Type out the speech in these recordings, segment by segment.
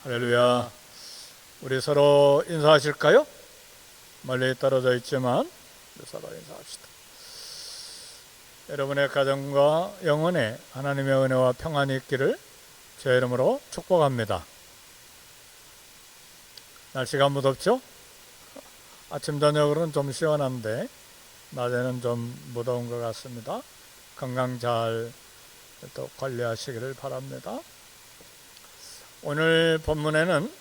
할렐루야. 우리 서로 인사하실까요? 멀리 떨어져 있지만 우리 서로 인사합시다. 여러분의 가정과 영혼에 하나님의 은혜와 평안이 있기를 제 이름으로 축복합니다. 날씨가 무덥죠? 아침 저녁으로는 좀 시원한데 낮에는 좀 무더운 것 같습니다. 건강 잘 또 관리하시기를 바랍니다. 오늘 본문에는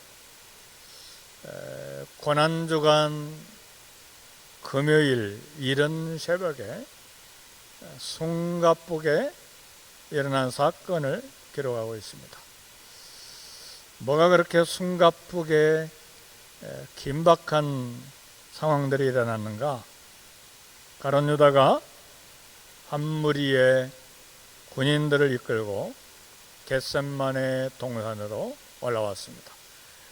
고난주간 금요일 이른 새벽에 숨가쁘게 일어난 사건을 기록하고 있습니다. 뭐가 그렇게 숨가쁘게 긴박한 상황들이 일어났는가? 가룟 유다가 한 무리의 군인들을 이끌고 겟셈마네 동산으로 올라왔습니다.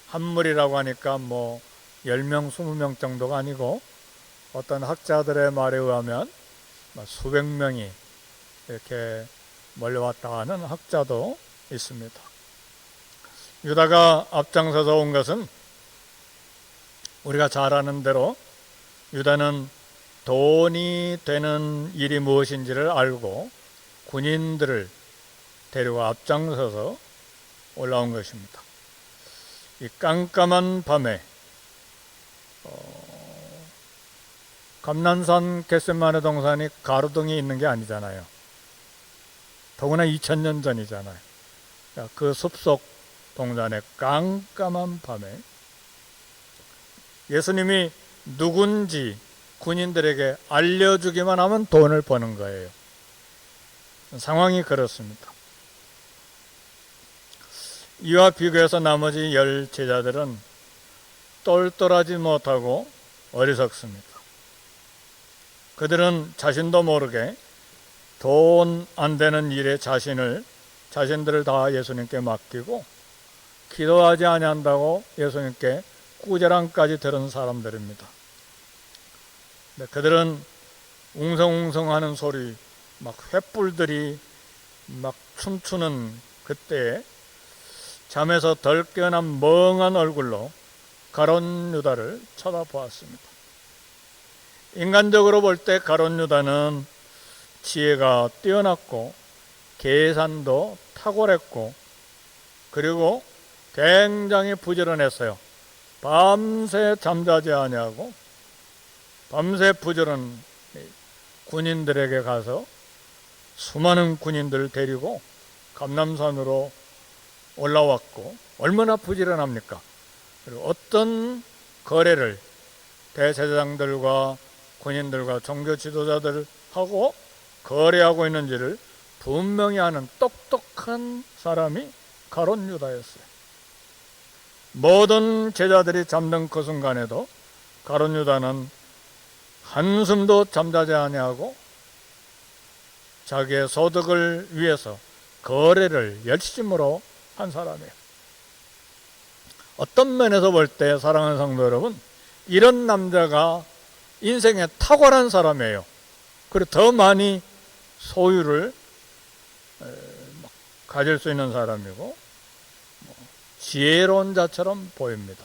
한 무리라고 하니까 10명, 20명 정도가 아니고 어떤 학자들의 말에 의하면 수백 명이 이렇게 몰려왔다 하는 학자도 있습니다. 유다가 앞장서서 온 것은 우리가 잘 아는 대로 유다는 돈이 되는 일이 무엇인지를 알고 군인들을 데리고 앞장서서 올라온 것입니다. 이 깜깜한 밤에 감난산 겟셈마네 동산이 가로등이 있는 게 아니잖아요. 더구나 2000년 전이잖아요. 그 숲속 동산의 깜깜한 밤에 예수님이 누군지 군인들에게 알려주기만 하면 돈을 버는 거예요. 상황이 그렇습니다. 이와 비교해서 나머지 10 제자들은 똘똘하지 못하고 어리석습니다. 그들은 자신도 모르게 돈 안 되는 일에 자신들을 다 예수님께 맡기고 기도하지 아니한다고 예수님께 꾸지람까지 들은 사람들입니다. 그들은 웅성웅성하는 소리, 횃불들이 춤추는 그때에 잠에서 덜 깨어난 멍한 얼굴로 가룟 유다를 쳐다보았습니다. 인간적으로 볼 때 가룟 유다는 지혜가 뛰어났고 계산도 탁월했고 그리고 굉장히 부지런했어요. 밤새 잠자지 아니하고 밤새 부지런 군인들에게 가서 수많은 군인들을 데리고 감람산으로 올라왔고 얼마나 부지런합니까? 그리고 어떤 거래를 대제사장들과 군인들과 종교 지도자들하고 거래하고 있는지를 분명히 아는 똑똑한 사람이 가룟 유다였어요. 모든 제자들이 잠든 그 순간에도 가룟 유다는 한숨도 잠자지 아니하고 자기의 소득을 위해서 거래를 열심으로 한 사람이에요. 어떤 면에서 볼 때 사랑하는 성도 여러분, 이런 남자가 인생에 탁월한 사람이에요. 그리고 더 많이 소유를 가질 수 있는 사람이고 지혜로운 자처럼 보입니다.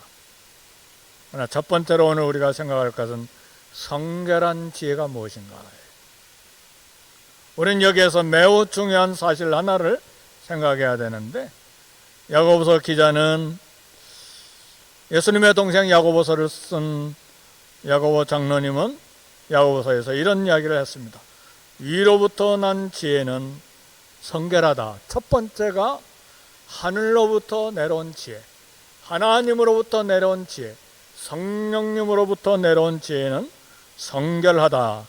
그러나 첫 번째로 오늘 우리가 생각할 것은 성결한 지혜가 무엇인가. 우리는 여기에서 매우 중요한 사실 하나를 생각해야 되는데, 야고보서 기자는 예수님의 동생 야고보서를 쓴 야고보 장로님은 야고보서에서 이런 이야기를 했습니다. 위로부터 난 지혜는 성결하다. 첫 번째가 하늘로부터 내려온 지혜, 하나님으로부터 내려온 지혜, 성령님으로부터 내려온 지혜는 성결하다.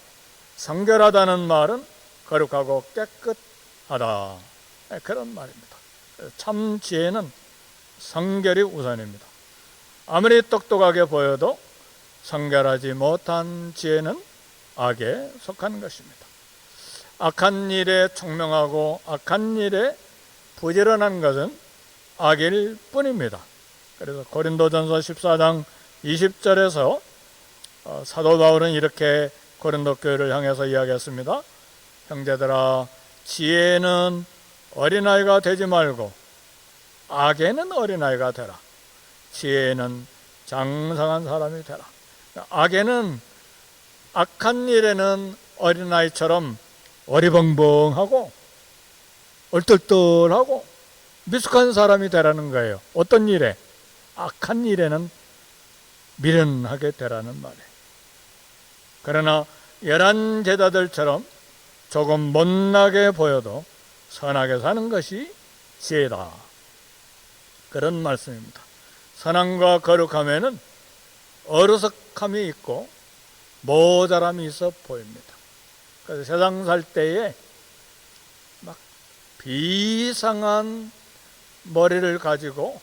성결하다는 말은 거룩하고 깨끗하다. 그런 말입니다. 참 지혜는 성결이 우선입니다. 아무리 똑똑하게 보여도 성결하지 못한 지혜는 악에 속하는 것입니다. 악한 일에 총명하고 악한 일에 부지런한 것은 악일 뿐입니다. 그래서 고린도전서 14장 20절에서 사도 바울은 이렇게 고린도 교회를 향해서 이야기했습니다. 형제들아, 지혜는 어린아이가 되지 말고 악에는 어린아이가 되라. 지혜에는 장성한 사람이 되라. 악에는, 악한 일에는 어린아이처럼 어리벙벙하고 얼떨떨하고 미숙한 사람이 되라는 거예요. 어떤 일에? 악한 일에는 미련하게 되라는 말이에요. 그러나 열한 제자들처럼 조금 못나게 보여도 선하게 사는 것이 지혜다. 그런 말씀입니다. 선함과 거룩함에는 어리석함이 있고 모자람이 있어 보입니다. 그래서 세상 살 때에 막 비상한 머리를 가지고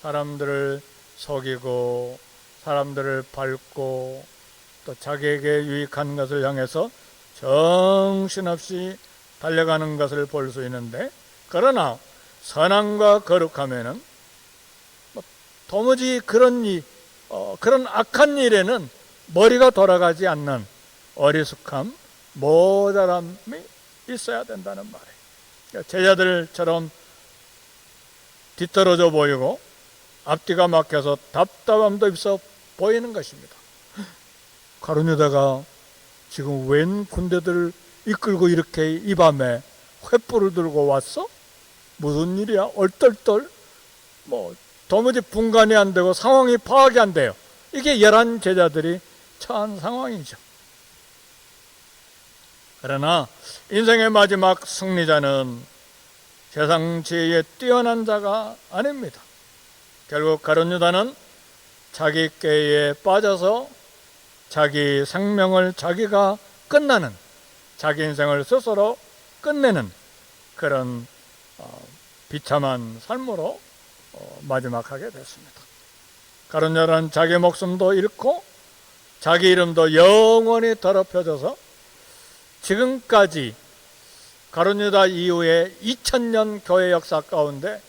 사람들을 속이고 사람들을 밟고 또 자기에게 유익한 것을 향해서 정신없이 달려가는 것을 볼 수 있는데, 그러나 선함과 거룩함에는 도무지 그런 악한 일에는 머리가 돌아가지 않는 어리숙함, 모자람이 있어야 된다는 말이에요. 제자들처럼 뒤떨어져 보이고 앞뒤가 막혀서 답답함도 있어 보이는 것입니다. 가룟 유다가 지금 웬 군대들을 이끌고 이렇게 이 밤에 횃불을 들고 왔어? 무슨 일이야? 얼떨떨 도무지 분간이 안 되고 상황이 파악이 안 돼요. 이게 열한 제자들이 처한 상황이죠. 그러나 인생의 마지막 승리자는 세상 지혜에 뛰어난 자가 아닙니다. 결국 가룟 유다는 자기 꾀에 빠져서 자기 생명을 자기가 끝나는, 자기 인생을 스스로 끝내는 그런 비참한 삶으로 마지막하게 됐습니다. 가룟 유다는 자기 목숨도 잃고 자기 이름도 영원히 더럽혀져서 지금까지 가룟 유다 이후에 2000년 교회 역사 가운데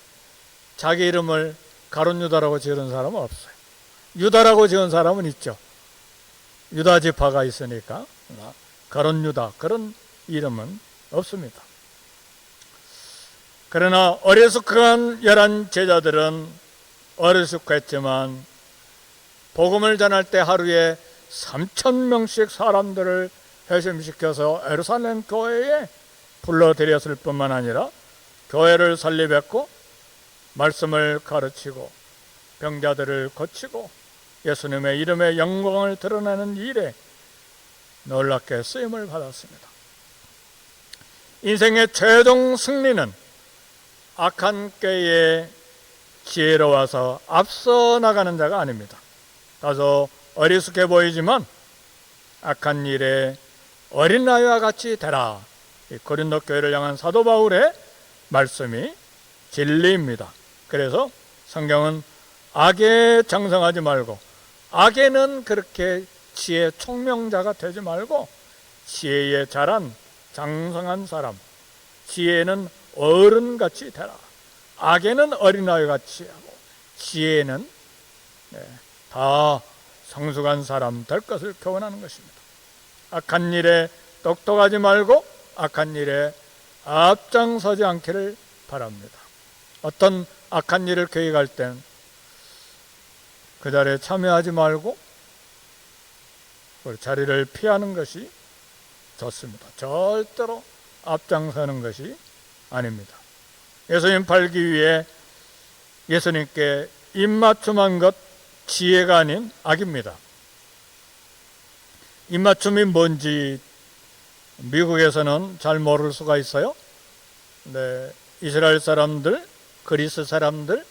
자기 이름을 가룟 유다라고 지은 사람은 없어요. 유다라고 지은 사람은 있죠. 유다 지파가 있으니까. 가룟 유다, 그런 이름은 없습니다. 그러나 어리숙한 열한 제자들은 어리숙했지만 복음을 전할 때 하루에 3000명씩 사람들을 회심시켜서 예루살렘 교회에 불러들였을 뿐만 아니라 교회를 설립했고 말씀을 가르치고 병자들을 고치고 예수님의 이름의 영광을 드러내는 일에 놀랍게 쓰임을 받았습니다. 인생의 최종 승리는 악한 꾀에 지혜로워서 앞서 나가는 자가 아닙니다. 다소 어리숙해 보이지만 악한 일에 어린아이와 같이 되라. 고린도 교회를 향한 사도 바울의 말씀이 진리입니다. 그래서 성경은 악에 장성하지 말고, 악에는 그렇게 지혜 총명자가 되지 말고 지혜에 자란 장성한 사람, 지혜는 어른같이 되라. 악에는 어린아이같이 하고 지혜는 다 성숙한 사람 될 것을 교훈하는 것입니다. 악한 일에 똑똑하지 말고 악한 일에 앞장서지 않기를 바랍니다. 어떤 악한 일을 계획할 땐 그 자리에 참여하지 말고 그 자리를 피하는 것이 좋습니다. 절대로 앞장서는 것이 아닙니다. 예수님 팔기 위해 예수님께 입맞춤한 것 지혜가 아닌 악입니다. 입맞춤이 뭔지 미국에서는 잘 모를 수가 있어요. 이스라엘 사람들, 그리스 사람들,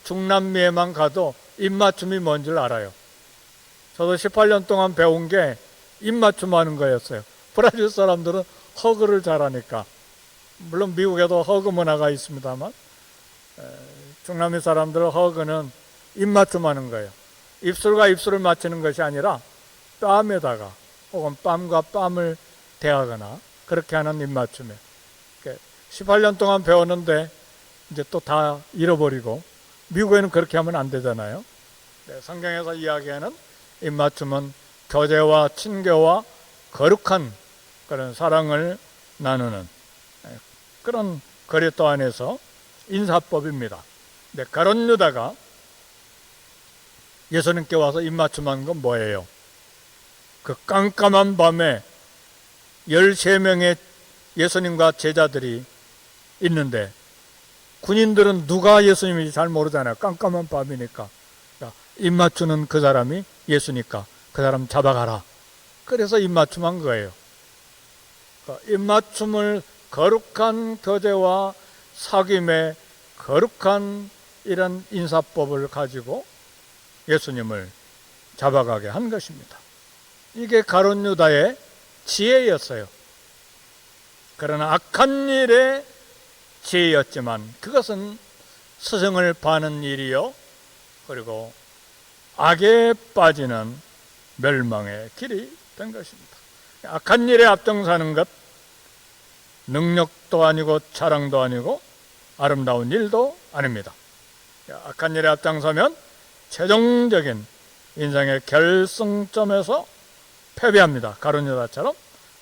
중남미에만 가도 입맞춤이 뭔지를 알아요. 저도 18년 동안 배운 게 입맞춤하는 거였어요. 브라질 사람들은 허그를 잘하니까. 물론 미국에도 허그 문화가 있습니다만 중남미 사람들은 허그는 입맞춤하는 거예요. 입술과 입술을 맞추는 것이 아니라 뺨에다가 혹은 뺨과 뺨을 대하거나 그렇게 하는 입맞춤이에요. 18년 동안 배웠는데 이제 또 다 잃어버리고, 미국에는 그렇게 하면 안 되잖아요. 성경에서 이야기하는 입맞춤은 교제와 친교와 거룩한 그런 사랑을 나누는 그런 거리도 안에서 인사법입니다. 가룟 유다가 예수님께 와서 입맞춤한 건 뭐예요? 그 깜깜한 밤에 13명의 예수님과 제자들이 있는데 군인들은 누가 예수님인지 잘 모르잖아요. 깜깜한 밤이니까. 입맞추는 그 사람이 예수니까 그 사람 잡아가라. 그래서 입맞춤한 거예요. 입맞춤을 거룩한 교제와 사귐의 거룩한 이런 인사법을 가지고 예수님을 잡아가게 한 것입니다. 이게 가룟 유다의 지혜였어요. 그러나 악한 일의 지혜였지만 그것은 스승을 파는 일이요, 그리고 악에 빠지는 멸망의 길이 된 것입니다. 악한 일에 앞장서는 것, 능력도 아니고 자랑도 아니고 아름다운 일도 아닙니다. 악한 일에 앞장서면 최종적인 인생의 결승점에서 패배합니다. 가룟 유다처럼.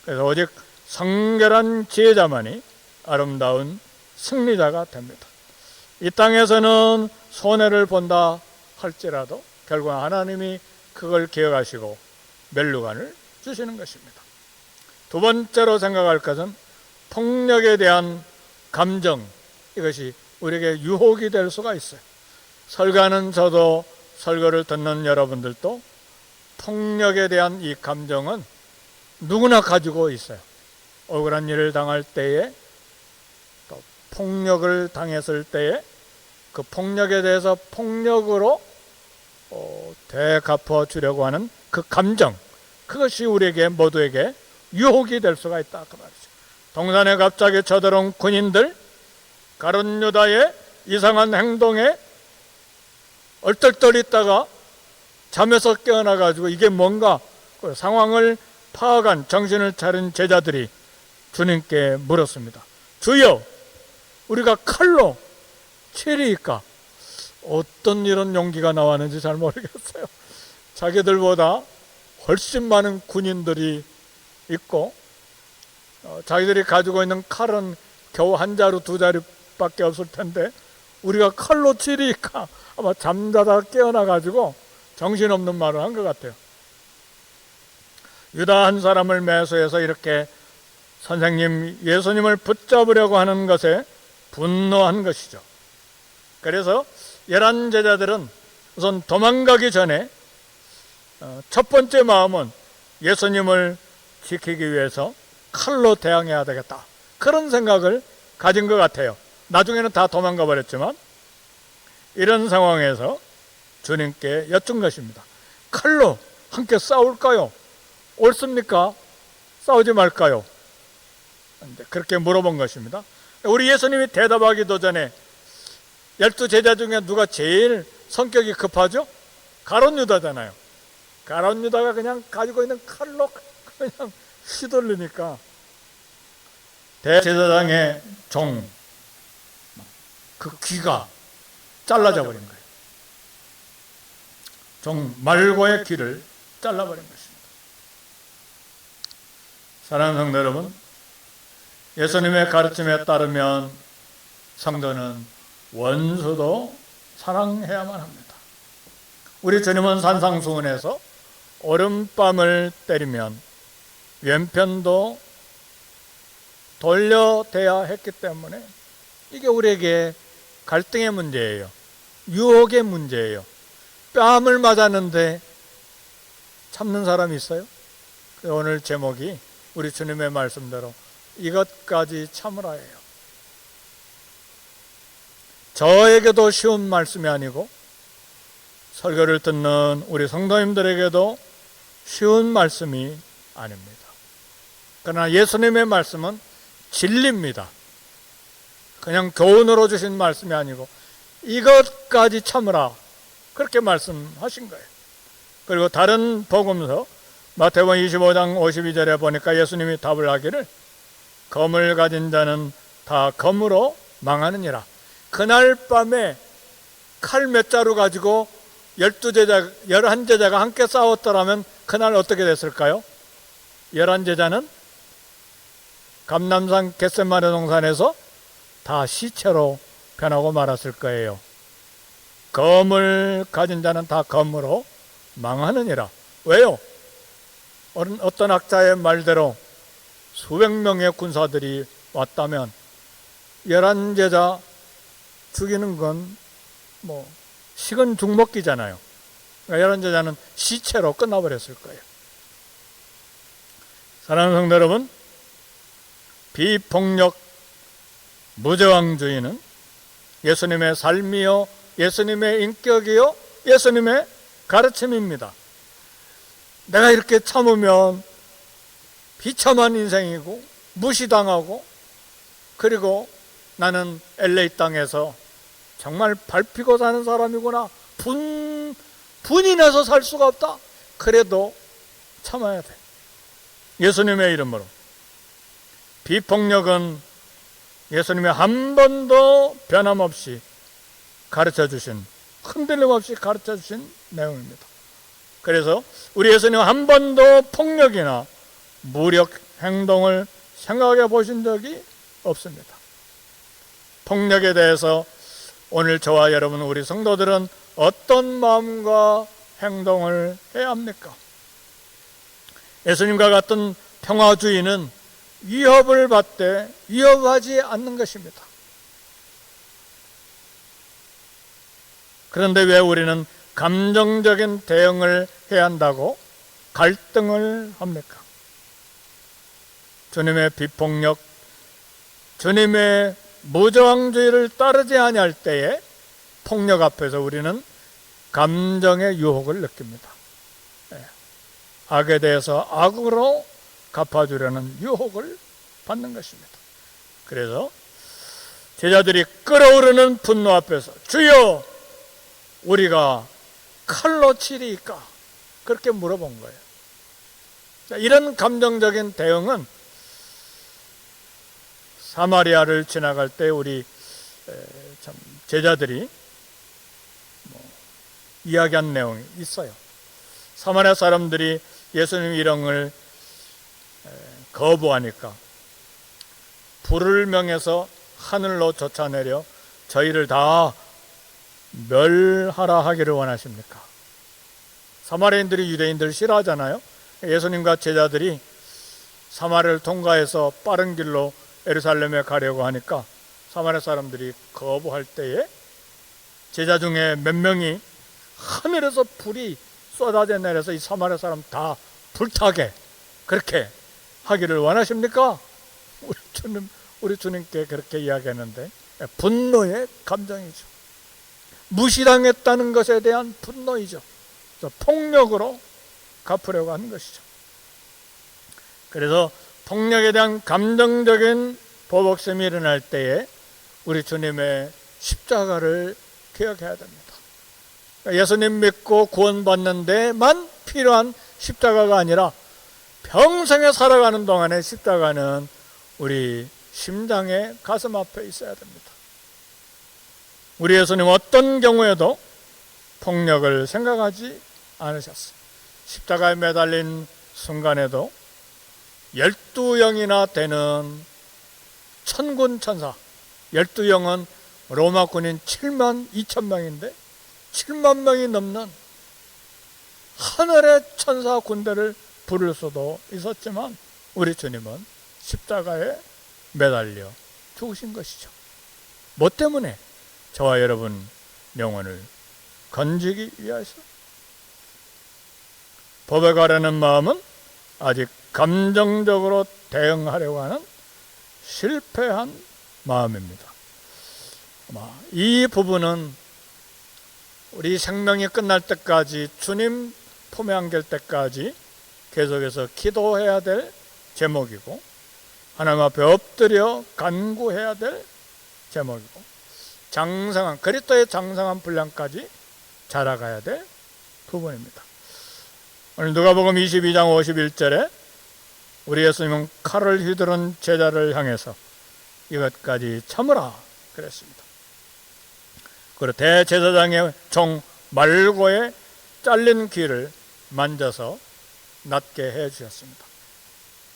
그래서 오직 성결한 지혜자만이 아름다운 승리자가 됩니다. 이 땅에서는 손해를 본다 할지라도 결국 하나님이 그걸 기억하시고 멸류관을 주시는 것입니다. 두 번째로 생각할 것은 폭력에 대한 감정, 이것이 우리에게 유혹이 될 수가 있어요. 설교하는 저도 설교를 듣는 여러분들도 폭력에 대한 이 감정은 누구나 가지고 있어요. 억울한 일을 당할 때에, 또 폭력을 당했을 때에 그 폭력에 대해서 폭력으로 되갚아 주려고 하는 그 감정, 그것이 우리에게 모두에게 유혹이 될 수가 있다 그 말이죠. 동산에 갑자기 쳐들어온 군인들, 가룟 유다의 이상한 행동에 얼떨떨 있다가 잠에서 깨어나가지고 이게 뭔가 그 상황을 파악한 정신을 차린 제자들이 주님께 물었습니다. 주여, 우리가 칼로 치리이까? 어떤 이런 용기가 나왔는지 잘 모르겠어요. 자기들보다 훨씬 많은 군인들이 있고 자기들이 가지고 있는 칼은 겨우 한 자루 두 자루밖에 없을 텐데 우리가 칼로 치리이까? 아마 잠자다 깨어나가지고 정신없는 말을 한 것 같아요. 유다 한 사람을 매수해서 이렇게 선생님 예수님을 붙잡으려고 하는 것에 분노한 것이죠. 그래서 11 제자들은 우선 도망가기 전에 첫 번째 마음은 예수님을 지키기 위해서 칼로 대항해야 되겠다, 그런 생각을 가진 것 같아요. 나중에는 다 도망가 버렸지만 이런 상황에서 주님께 여쭌 것입니다. 칼로 함께 싸울까요? 옳습니까? 싸우지 말까요? 그렇게 물어본 것입니다. 우리 예수님이 대답하기도 전에 12 제자 중에 누가 제일 성격이 급하죠? 가룟 유다잖아요. 가룟 유다가 그냥 가지고 있는 칼로 그냥 휘둘르니까 대제사장의 종, 그 귀가 잘라져 버린 거예요. 종 말고의 귀를 잘라버린 것입니다. 사랑하는 성도 여러분, 예수님의 가르침에 따르면 성도는 원수도 사랑해야만 합니다. 우리 주님은 산상수훈에서 오른뺨을 때리면 왼편도 돌려대야 했기 때문에 이게 우리에게 갈등의 문제예요. 유혹의 문제예요. 뺨을 맞았는데 참는 사람이 있어요? 오늘 제목이 우리 주님의 말씀대로 이것까지 참으라예요. 저에게도 쉬운 말씀이 아니고 설교를 듣는 우리 성도님들에게도 쉬운 말씀이 아닙니다. 그러나 예수님의 말씀은 진리입니다. 그냥 교훈으로 주신 말씀이 아니고 이것까지 참으라, 그렇게 말씀하신 거예요. 그리고 다른 복음서 마태복음 25장 52절에 보니까 예수님이 답을 하기를 검을 가진 자는 다 검으로 망하느니라. 그날 밤에 칼 몇 자루 가지고 11 제자가 함께 싸웠더라면 그날 어떻게 됐을까요? 11 제자는 감람산 겟세마네 동산에서 다 시체로 변하고 말았을 거예요. 검을 가진 자는 다 검으로 망하느니라. 왜요? 어떤 학자의 말대로 수백 명의 군사들이 왔다면 11제자 죽이는 건 식은 죽 먹기잖아요. 그러니까 11제자는 시체로 끝나버렸을 거예요. 사랑하는 성도 여러분, 비폭력 무저항주의는 예수님의 삶이요, 예수님의 인격이요, 예수님의 가르침입니다. 내가 이렇게 참으면 비참한 인생이고 무시당하고, 그리고 나는 LA 땅에서 정말 밟히고 사는 사람이구나, 분이 나서 살 수가 없다, 그래도 참아야 돼. 예수님의 이름으로. 비폭력은 예수님이 한 번도 변함없이 가르쳐주신, 흔들림 없이 가르쳐주신 내용입니다. 그래서 우리 예수님 한 번도 폭력이나 무력 행동을 생각해 보신 적이 없습니다. 폭력에 대해서 오늘 저와 여러분, 우리 성도들은 어떤 마음과 행동을 해야 합니까? 예수님과 같은 평화주의는 위협을 받되 위협하지 않는 것입니다. 그런데 왜 우리는 감정적인 대응을 해야 한다고 갈등을 합니까? 주님의 비폭력, 주님의 무저항주의를 따르지 아니할 때에 폭력 앞에서 우리는 감정의 유혹을 느낍니다. 악에 대해서 악으로 갚아주려는 유혹을 받는 것입니다. 그래서 제자들이 끓어오르는 분노 앞에서 주여, 우리가 칼로 치리이까? 그렇게 물어본 거예요. 이런 감정적인 대응은 사마리아를 지나갈 때 우리 제자들이 이야기한 내용이 있어요. 사마리아 사람들이 예수님 일행을 거부하니까 불을 명해서 하늘로 쫓아내려 저희를 다 멸하라 하기를 원하십니까? 사마리아인들이 유대인들 싫어하잖아요. 예수님과 제자들이 사마리아를 통과해서 빠른 길로 예루살렘에 가려고 하니까 사마리아 사람들이 거부할 때에 제자 중에 몇 명이 하늘에서 불이 쏟아져 내려서 이 사마리아 사람 다 불타게 그렇게 하기를 원하십니까? 우리 주님께 그렇게 이야기했는데, 분노의 감정이죠. 무시당했다는 것에 대한 분노이죠. 그래서 폭력으로 갚으려고 하는 것이죠. 그래서 폭력에 대한 감정적인 보복심이 일어날 때에 우리 주님의 십자가를 기억해야 됩니다. 예수님 믿고 구원받는 데만 필요한 십자가가 아니라 평생에 살아가는 동안에 십자가는 우리 심장의 가슴 앞에 있어야 됩니다. 우리 예수님 어떤 경우에도 폭력을 생각하지 않으셨어요. 십자가에 매달린 순간에도 12영이나 되는 천군 천사, 12영은 로마 군인 7만 2천 명인데 7만 명이 넘는 하늘의 천사 군대를 부를 수도 있었지만 우리 주님은 십자가에 매달려 죽으신 것이죠. 뭐 때문에? 저와 여러분 영혼을 건지기 위해서. 법에 가려는 마음은 아직 감정적으로 대응하려고 하는 실패한 마음입니다. 이 부분은 우리 생명이 끝날 때까지, 주님 품에 안길 때까지 계속해서 기도해야 될 제목이고, 하나님 앞에 엎드려 간구해야 될 제목이고, 장성한, 그리스도의 장성한 분량까지 자라가야 될 부분입니다. 오늘 누가복음 22장 51절에 우리 예수님은 칼을 휘두른 제자를 향해서 이것까지 참으라 그랬습니다. 그리고 대제사장의 종 말고의 잘린 귀를 만져서 낫게 해 주셨습니다.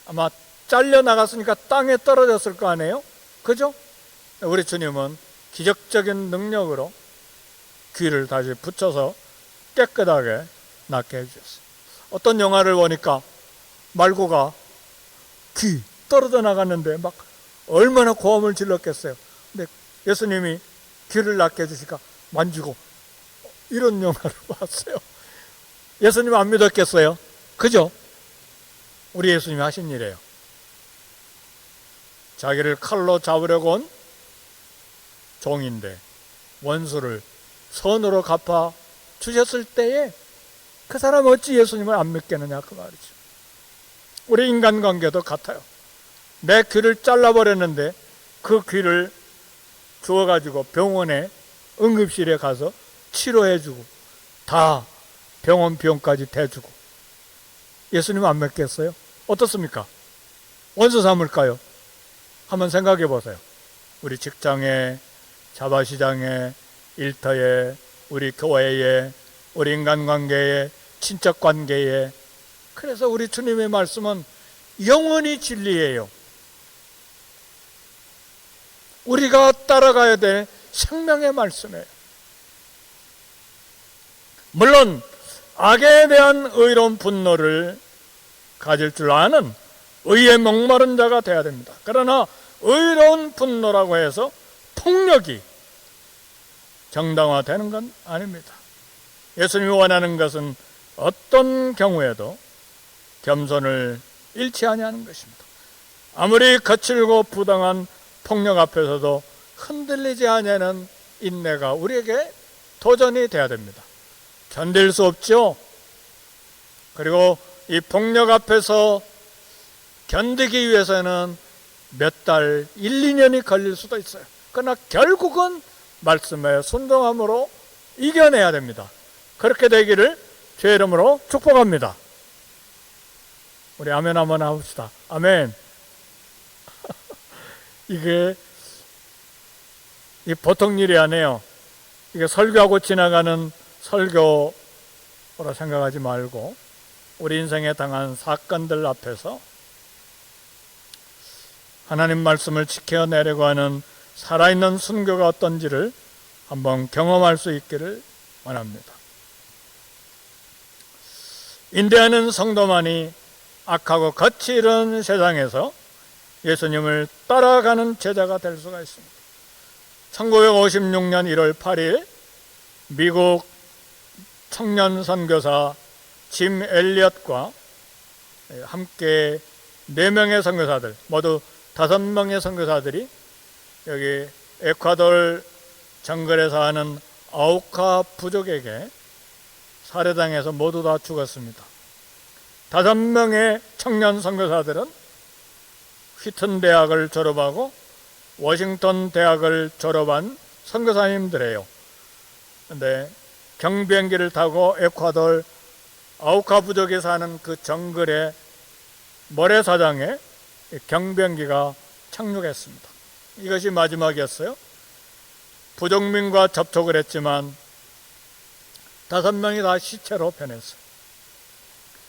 아마 잘려 나갔으니까 땅에 떨어졌을 거 아니에요? 그죠? 우리 주님은 기적적인 능력으로 귀를 다시 붙여서 깨끗하게 낫게 해주셨어요. 어떤 영화를 보니까 말고가 귀 떨어져 나갔는데 막 얼마나 고함을 질렀겠어요. 근데 예수님이 귀를 낫게 해주시니까 만지고, 이런 영화를 봤어요. 예수님 안 믿었겠어요? 그죠? 우리 예수님이 하신 일이에요. 자기를 칼로 잡으려고 온 종인데 원수를 선으로 갚아 주셨을 때에 그 사람 어찌 예수님을 안 믿겠느냐, 그 말이죠. 우리 인간관계도 같아요. 내 귀를 잘라버렸는데 그 귀를 주워가지고 병원에 응급실에 가서 치료해주고 다 병원 비용까지 대주고 예수님 안 믿겠어요? 어떻습니까? 원수 삼을까요? 한번 생각해 보세요. 우리 직장에, 자바시장에, 일터에, 우리 교회에, 우리 인간관계에, 친척관계에. 그래서 우리 주님의 말씀은 영원히 진리예요. 우리가 따라가야 될 생명의 말씀이에요. 물론 악에 대한 의로운 분노를 가질 줄 아는 의에 목마른 자가 되어야 됩니다. 그러나 의로운 분노라고 해서 폭력이 정당화되는 건 아닙니다. 예수님이 원하는 것은 어떤 경우에도 겸손을 잃지 아니하는 것입니다. 아무리 거칠고 부당한 폭력 앞에서도 흔들리지 아니하는 인내가 우리에게 도전이 돼야 됩니다. 견딜 수 없죠. 그리고 이 폭력 앞에서 견디기 위해서는 몇 달, 1, 2년이 걸릴 수도 있어요. 그러나 결국은 말씀에 순종함으로 이겨내야 됩니다. 그렇게 되기를 주의 이름으로 축복합니다. 우리 아멘 한번 합시다. 아멘. 이게 보통 일이 아니에요. 이게 설교하고 지나가는 설교라 생각하지 말고 우리 인생에 당한 사건들 앞에서 하나님 말씀을 지켜내려고 하는 살아있는 순교가 어떤지를 한번 경험할 수 있기를 원합니다. 인내하는 성도만이 악하고 거칠은 세상에서 예수님을 따라가는 제자가 될 수가 있습니다. 1956년 1월 8일 미국 청년 선교사 짐 엘리엇과 함께 4명의 선교사들, 모두 5명의 선교사들이 여기 에콰도르 정글에 사는 아우카 부족에게 살해당해서 모두 다 죽었습니다. 5명의 청년 선교사들은 휘튼 대학을 졸업하고 워싱턴 대학을 졸업한 선교사님들이에요. 그런데 경비행기를 타고 에콰도르 아우카 부족에 사는 그 정글의 모래사장에 경비행기가 착륙했습니다. 이것이 마지막이었어요. 부족민과 접촉을 했지만 5명이 다 시체로 변했어요.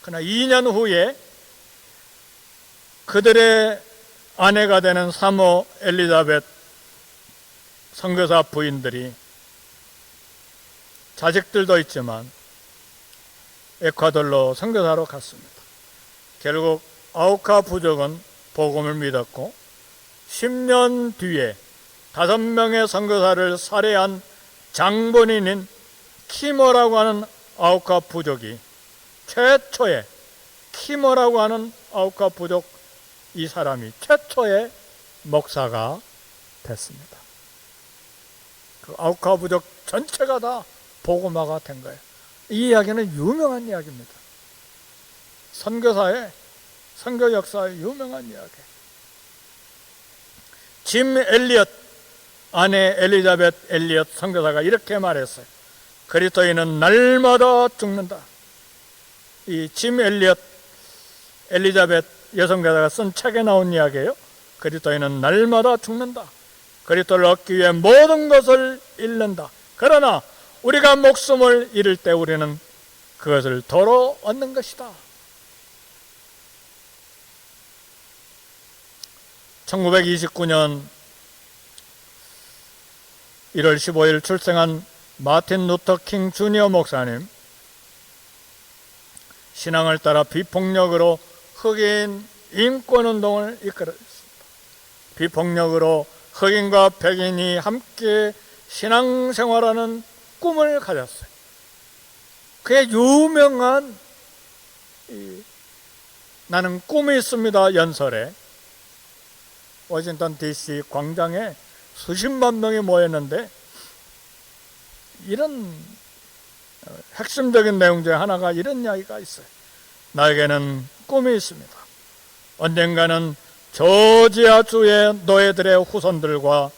그러나 2년 후에 그들의 아내가 되는 사모 엘리자벳 선교사 부인들이 자식들도 있지만 에콰도르로 선교사로 갔습니다. 결국 아우카 부족은 복음을 믿었고 10년 뒤에 5명의 선교사를 살해한 장본인인 키모라고 하는 아우카 부족이 최초의 키모라고 하는 아우카 부족 이 사람이 최초의 목사가 됐습니다. 그 아우카 부족 전체가 다 복음화가 된 거예요. 이 이야기는 유명한 이야기입니다. 선교사의 선교 역사의 유명한 이야기. 짐 엘리엇 아내 엘리자벳 엘리엇 선교사가 이렇게 말했어요. 그리스도인은 날마다 죽는다. 이 짐 엘리엇 엘리자벳 여성교사가 쓴 책에 나온 이야기예요. 그리스도인은 날마다 죽는다. 그리스도를 얻기 위해 모든 것을 잃는다. 그러나 우리가 목숨을 잃을 때 우리는 그것을 도로 얻는 것이다. 1929년 1월 15일 출생한 마틴 루터 킹 주니어 목사님, 신앙을 따라 비폭력으로 흑인 인권운동을 이끌었습니다. 비폭력으로 흑인과 백인이 함께 신앙생활하는 꿈을 가졌어요. 그의 유명한 나는 꿈이 있습니다 연설에 워싱턴 DC 광장에 수십만 명이 모였는데 이런 핵심적인 내용 중에 하나가 이런 이야기가 있어요. 나에게는 꿈이 있습니다. 언젠가는 조지아주의 노예들의 후손들과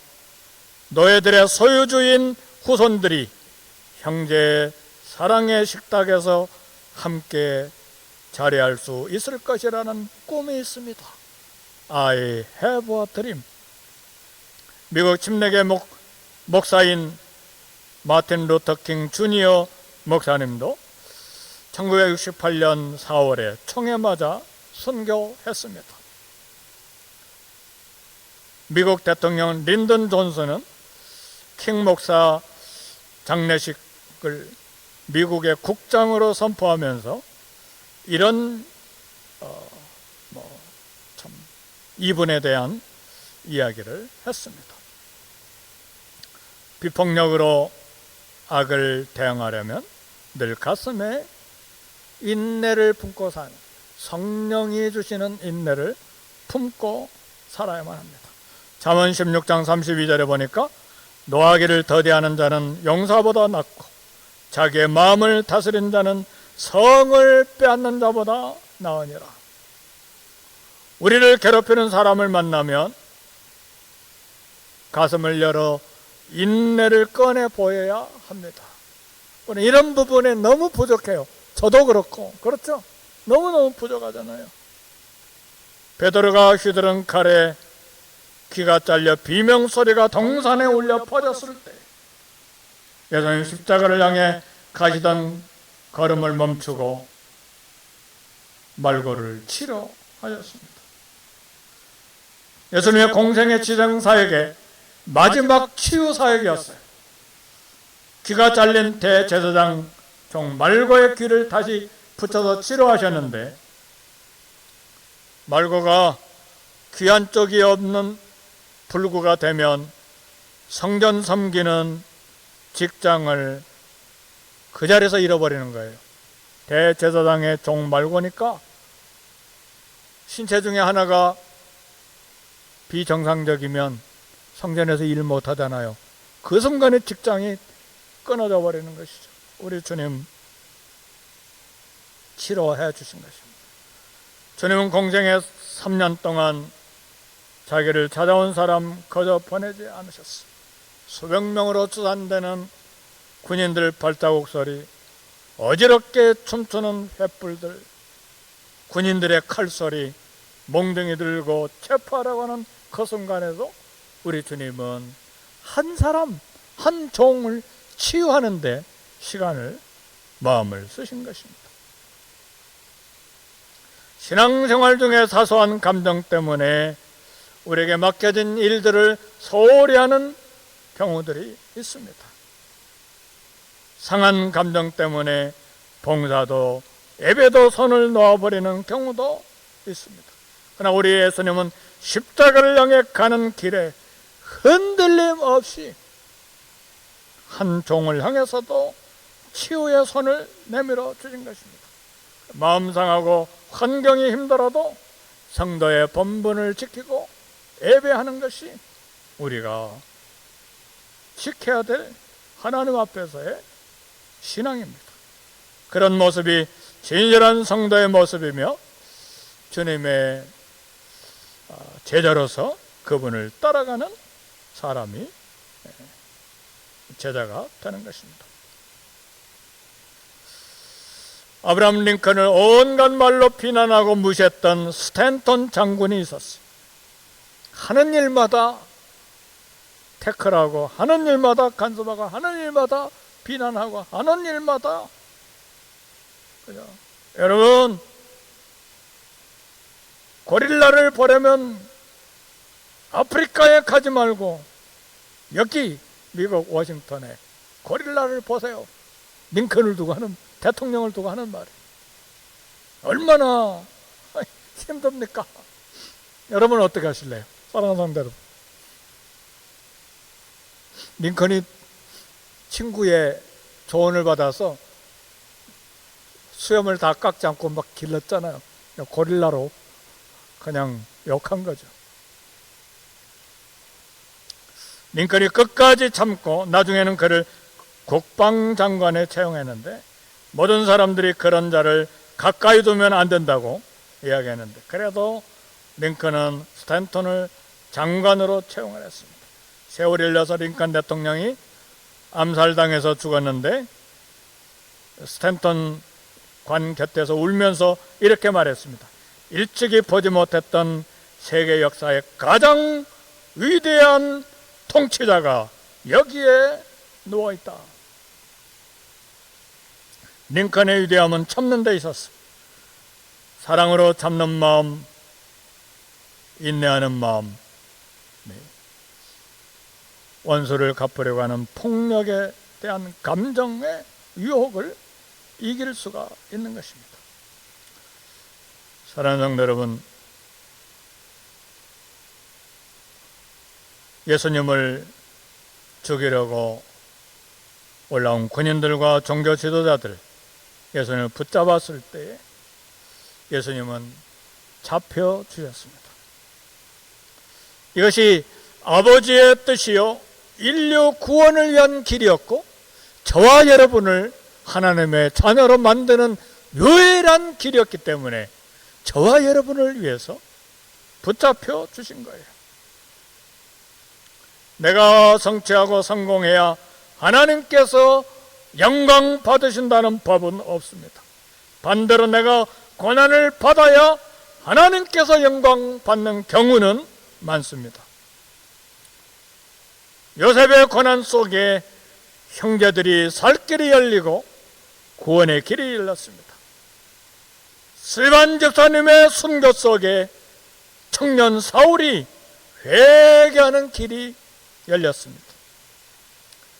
노예들의 소유주인 후손들이 형제의 사랑의 식탁에서 함께 자리할 수 있을 것이라는 꿈이 있습니다. I have a dream. 미국 침례계 목사인 마틴 루터 킹 주니어 목사님도 1968년 4월에 총에 맞아 순교했습니다. 미국 대통령 린던 존슨은 킹 목사 장례식을 미국의 국장으로 선포하면서 이런 참 이분에 대한 이야기를 했습니다. 비폭력으로 악을 대항하려면 늘 가슴에 인내를 품고 사는, 성령이 주시는 인내를 품고 살아야만 합니다. 잠언 16장 32절에 보니까 노하기를 더디하는 자는 용사보다 낫고 자기의 마음을 다스린 자는 성을 빼앗는 자보다 나으니라. 우리를 괴롭히는 사람을 만나면 가슴을 열어 인내를 꺼내 보여야 합니다. 이런 부분에 너무 부족해요. 저도 그렇고, 그렇죠? 너무너무 부족하잖아요. 베드로가 휘두른 칼에 귀가 잘려 비명소리가 동산에 울려 퍼졌을 때 예수님 십자가를 향해 가시던 걸음을 멈추고 말고를 치료하였습니다. 예수님의 공생의 지정사역의 마지막 치유사역이었어요. 귀가 잘린 대제사장 종 말고의 귀를 다시 붙여서 치료하셨는데, 말고가 귀 한쪽이 없는 불구가 되면 성전 섬기는 직장을 그 자리에서 잃어버리는 거예요. 대제사장의 종 말고니까 신체 중에 하나가 비정상적이면 성전에서 일 못하잖아요. 그 순간에 직장이 끊어져 버리는 것이죠. 우리 주님 치료해 주신 것입니다. 주님은 공생애 3년 동안 자기를 찾아온 사람 거저 보내지 않으셨어요. 수백 명으로 추산되는 군인들 발자국 소리, 어지럽게 춤추는 횃불들, 군인들의 칼소리, 몽둥이 들고 체포하라고 하는 그 순간에도 우리 주님은 한 사람, 한 종을 치유하는데 시간을, 마음을 쓰신 것입니다. 신앙생활 중에 사소한 감정 때문에 우리에게 맡겨진 일들을 소홀히 하는 경우들이 있습니다. 상한 감정 때문에 봉사도 예배도 손을 놓아버리는 경우도 있습니다. 그러나 우리 예수님은 십자가를 향해 가는 길에 흔들림 없이 한 종을 향해서도 치유의 손을 내밀어 주신 것입니다. 마음 상하고 환경이 힘들어도 성도의 본분을 지키고 예배하는 것이 우리가 지켜야 될 하나님 앞에서의 신앙입니다. 그런 모습이 진실한 성도의 모습이며 주님의 제자로서 그분을 따라가는 사람이 제자가 되는 것입니다. 아브라함 링컨을 온갖 말로 비난하고 무시했던 스탠턴 장군이 있었어요. 하는 일마다 태클하고, 하는 일마다 간섭하고, 하는 일마다 비난하고, 하는 일마다 그죠? 여러분, 고릴라를 보려면 아프리카에 가지 말고 여기 미국 워싱턴에 고릴라를 보세요. 링컨을 두고 하는, 대통령을 두고 하는 말이 얼마나 힘듭니까? 여러분 어떻게 하실래요? 사랑하는 성도 여러분, 링컨이 친구의 조언을 받아서 수염을 다 깎지 않고 막 길렀잖아요. 고릴라로 그냥 욕한 거죠. 링컨이 끝까지 참고 나중에는 그를 국방장관에 채용했는데, 모든 사람들이 그런 자를 가까이 두면 안 된다고 이야기했는데, 그래도 링컨은 스탠턴을 장관으로 채용을 했습니다. 세월이 흘러서 링컨 대통령이 암살당해서 죽었는데, 스탠턴 관 곁에서 울면서 이렇게 말했습니다. 일찍이 보지 못했던 세계 역사의 가장 위대한 통치자가 여기에 누워있다. 링컨의 위대함은 참는 데 있었어. 사랑으로 참는 마음, 인내하는 마음, 원수를 갚으려고 하는 폭력에 대한 감정의 유혹을 이길 수가 있는 것입니다. 사랑하는 성도 여러분, 예수님을 죽이려고 올라온 군인들과 종교 지도자들, 예수님을 붙잡았을 때 예수님은 잡혀주셨습니다. 이것이 아버지의 뜻이요 인류 구원을 위한 길이었고, 저와 여러분을 하나님의 자녀로 만드는 유일한 길이었기 때문에 저와 여러분을 위해서 붙잡혀 주신 거예요. 내가 성취하고 성공해야 하나님께서 영광 받으신다는 법은 없습니다. 반대로 내가 고난을 받아야 하나님께서 영광 받는 경우는 많습니다. 요셉의 고난 속에 형제들이 살 길이 열리고 구원의 길이 열렸습니다. 스데반 집사님의 순교 속에 청년 사울이 회개하는 길이 열렸습니다.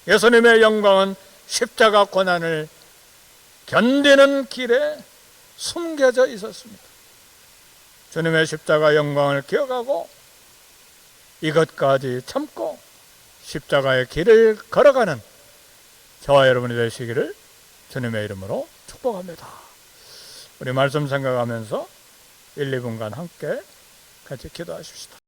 예수님의 영광은 십자가 고난을 견디는 길에 숨겨져 있었습니다. 주님의 십자가 영광을 기억하고 이것까지 참고 십자가의 길을 걸어가는 저와 여러분이 되시기를 주님의 이름으로 축복합니다. 우리 말씀 생각하면서 1, 2분간 함께 같이 기도하십시다.